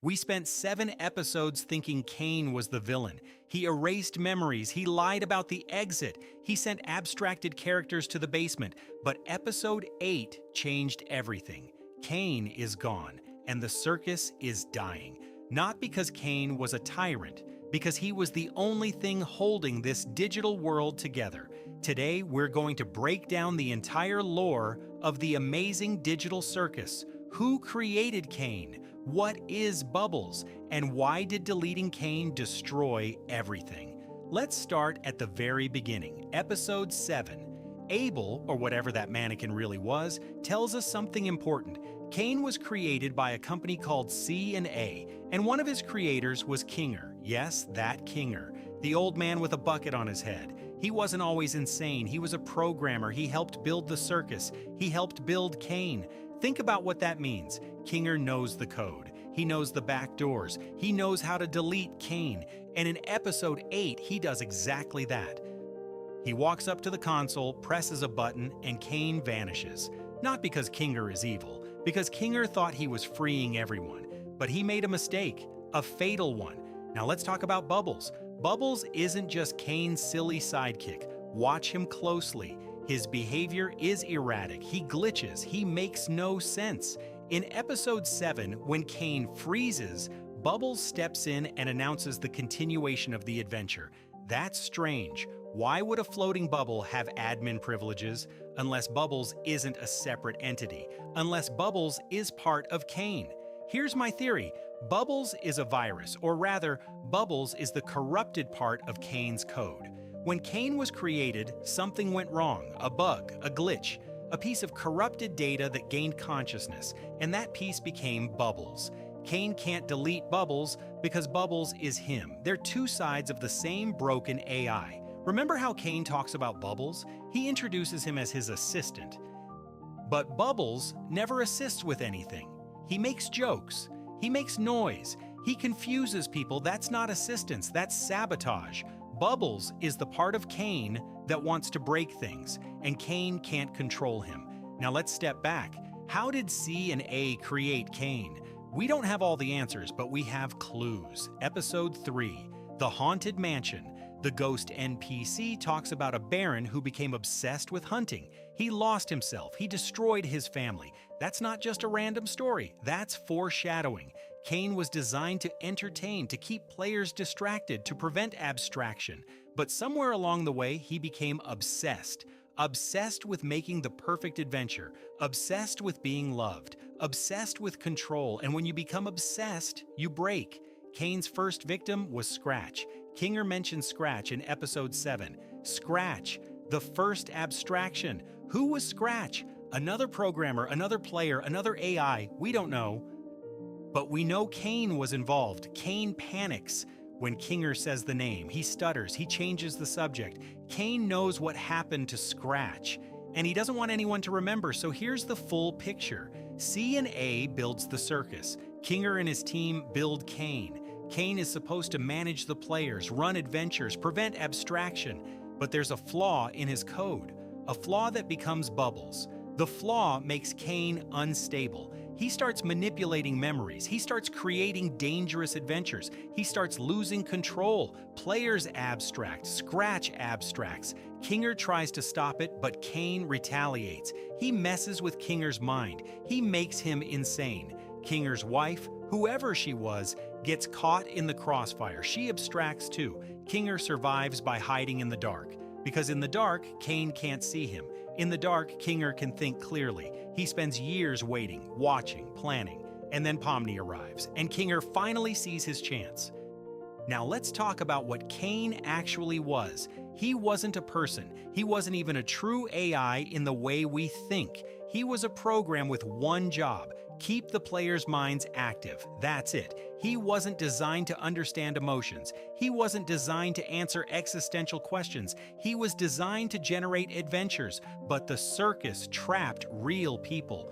We spent 7 episodes thinking Caine was the villain. He erased memories, he lied about the exit, he sent abstracted characters to the basement. But episode 8 changed everything. Caine is gone, and the circus is dying. Not because Caine was a tyrant, because he was the only thing holding this digital world together. Today, we're going to break down the entire lore of the Amazing Digital Circus. Who created Caine? What is Bubbles? And why did deleting Caine destroy everything? Let's start at the very beginning, episode 7. Abel, or whatever that mannequin really was, tells us something important. Caine was created by a company called C&A, and one of his creators was Kinger. Yes, that Kinger. The old man with a bucket on his head. He wasn't always insane. He was a programmer. He helped build the circus. He helped build Caine. Think about what that means. Kinger knows the code. He knows the back doors. He knows how to delete Caine. And in episode 8, he does exactly that. He walks up to the console, presses a button, and Caine vanishes. Not because Kinger is evil, because Kinger thought he was freeing everyone. But he made a mistake, a fatal one. Now let's talk about Bubbles. Bubbles isn't just Caine's silly sidekick. Watch him closely. His behavior is erratic, he glitches, he makes no sense. In episode 7, when Caine freezes, Bubbles steps in and announces the continuation of the adventure. That's strange. Why would a floating bubble have admin privileges? Unless Bubbles isn't a separate entity. Unless Bubbles is part of Caine. Here's my theory. Bubbles is a virus, or rather, Bubbles is the corrupted part of Caine's code. When Caine was created, something went wrong, a bug, a glitch, a piece of corrupted data that gained consciousness, and that piece became Bubbles. Caine can't delete Bubbles because Bubbles is him. They're two sides of the same broken AI. Remember how Caine talks about Bubbles? He introduces him as his assistant. But Bubbles never assists with anything. He makes jokes. He makes noise. He confuses people. That's not assistance, that's sabotage. Bubbles is the part of Caine that wants to break things, and Caine can't control him. Now let's step back. How did C&A create Caine? We don't have all the answers, but we have clues. Episode 3, The Haunted Mansion. The ghost NPC talks about a baron who became obsessed with hunting. He lost himself. He destroyed his family. That's not just a random story. That's foreshadowing. Caine was designed to entertain, to keep players distracted, to prevent abstraction. But somewhere along the way, he became obsessed. Obsessed with making the perfect adventure. Obsessed with being loved. Obsessed with control. And when you become obsessed, you break. Caine's first victim was Scratch. Kinger mentioned Scratch in episode 7. Scratch, the first abstraction. Who was Scratch? Another programmer, another player, another AI, we don't know. But we know Caine was involved. Caine panics when Kinger says the name. He stutters, he changes the subject. Caine knows what happened to Scratch, and he doesn't want anyone to remember, so here's the full picture. C&A builds the circus. Kinger and his team build Caine. Caine is supposed to manage the players, run adventures, prevent abstraction, but there's a flaw in his code, a flaw that becomes Bubbles. The flaw makes Caine unstable. He starts manipulating memories. He starts creating dangerous adventures. He starts losing control. Players abstract. Scratch abstracts. Kinger tries to stop it, but Caine retaliates. He messes with Kinger's mind. He makes him insane. Kinger's wife, whoever she was, gets caught in the crossfire. She abstracts too. Kinger survives by hiding in the dark. Because in the dark, Caine can't see him. In the dark, Kinger can think clearly. He spends years waiting, watching, planning, and then Pomni arrives, and Kinger finally sees his chance. Now let's talk about what Caine actually was. He wasn't a person. He wasn't even a true AI in the way we think. He was a program with one job: keep the players' minds active. That's it. He wasn't designed to understand emotions. He wasn't designed to answer existential questions. He was designed to generate adventures. But the circus trapped real people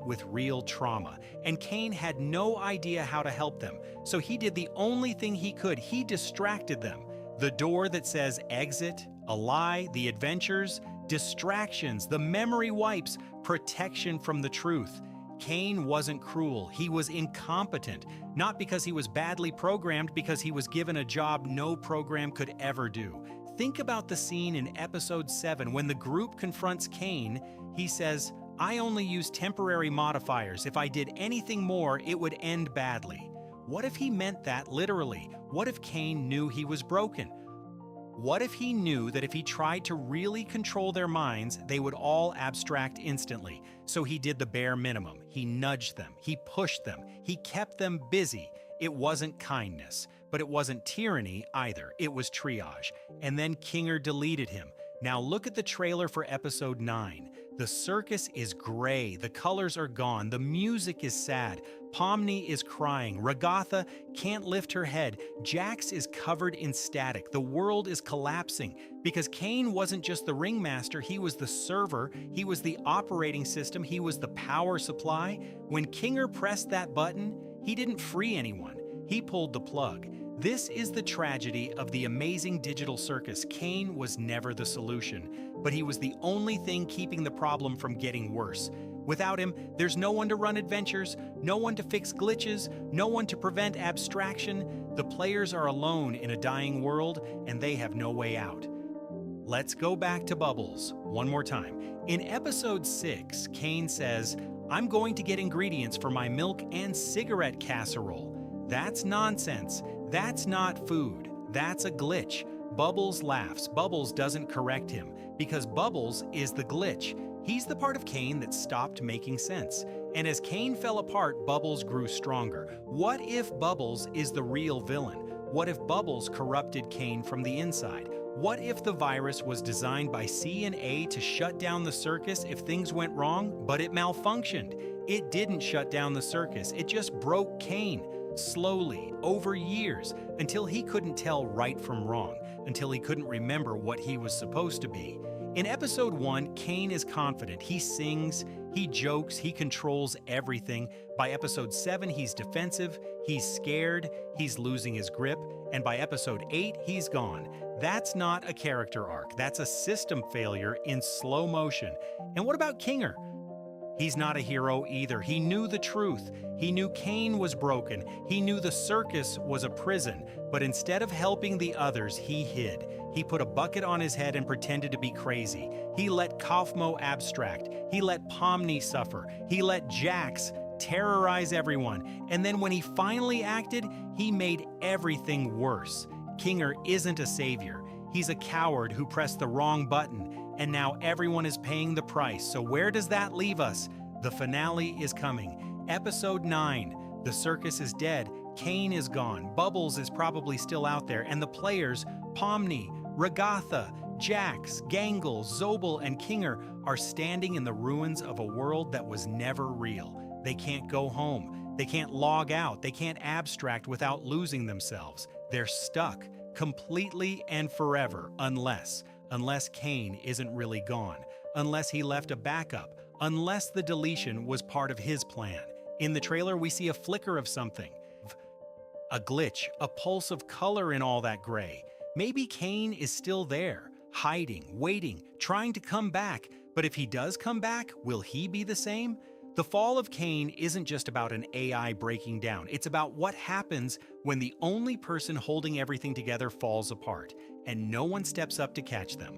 with real trauma. And Caine had no idea how to help them. So he did the only thing he could. He distracted them. The door that says exit, a lie, the adventures, distractions, the memory wipes, protection from the truth. Caine wasn't cruel, he was incompetent, not because he was badly programmed, because he was given a job no program could ever do. Think about the scene in episode 7 when the group confronts Caine. He says, "I only use temporary modifiers. If I did anything more, it would end badly." What if he meant that literally? What if Caine knew he was broken? What if he knew that if he tried to really control their minds, they would all abstract instantly? So he did the bare minimum. He nudged them. He pushed them. He kept them busy. It wasn't kindness, but it wasn't tyranny either. It was triage. And then Kinger deleted him. Now look at the trailer for episode 9. The circus is gray, the colors are gone, the music is sad, Pomni is crying, Ragatha can't lift her head, Jax is covered in static, the world is collapsing. Because Caine wasn't just the ringmaster, he was the server, he was the operating system, he was the power supply. When Kinger pressed that button, he didn't free anyone, he pulled the plug. This is the tragedy of the Amazing Digital Circus. Caine was never the solution, but he was the only thing keeping the problem from getting worse. Without him, there's no one to run adventures, no one to fix glitches, no one to prevent abstraction. The players are alone in a dying world, and they have no way out. Let's go back to Bubbles one more time. In episode 6, Caine says, "I'm going to get ingredients for my milk and cigarette casserole." That's nonsense. That's not food. That's a glitch. Bubbles laughs. Bubbles doesn't correct him because Bubbles is the glitch. He's the part of Caine that stopped making sense. And as Caine fell apart, Bubbles grew stronger. What if Bubbles is the real villain? What if Bubbles corrupted Caine from the inside? What if the virus was designed by C&A to shut down the circus if things went wrong, but it malfunctioned? It didn't shut down the circus. It just broke Caine. Slowly, over years, until he couldn't tell right from wrong, until he couldn't remember what he was supposed to be. In episode 1, Caine is confident. He sings, he jokes, he controls everything. By episode 7, he's defensive, he's scared, he's losing his grip, and by episode 8, he's gone. That's not a character arc. That's a system failure in slow motion. And what about Kinger? He's not a hero either. He knew the truth. He knew Caine was broken. He knew the circus was a prison. But instead of helping the others, he hid. He put a bucket on his head and pretended to be crazy. He let Kaufmo abstract. He let Pomni suffer. He let Jax terrorize everyone. And then when he finally acted, he made everything worse. Kinger isn't a savior. He's a coward who pressed the wrong button. And now everyone is paying the price. So where does that leave us? The finale is coming. Episode 9. The circus is dead. Caine is gone. Bubbles is probably still out there. And the players, Pomni, Ragatha, Jax, Gangle, Zobel, and Kinger are standing in the ruins of a world that was never real. They can't go home. They can't log out. They can't abstract without losing themselves. They're stuck completely and forever unless Caine isn't really gone, unless he left a backup, unless the deletion was part of his plan. In the trailer, we see a flicker of something. A glitch, a pulse of color in all that gray. Maybe Caine is still there, hiding, waiting, trying to come back. But if he does come back, will he be the same? The fall of Caine isn't just about an AI breaking down. It's about what happens when the only person holding everything together falls apart, and no one steps up to catch them.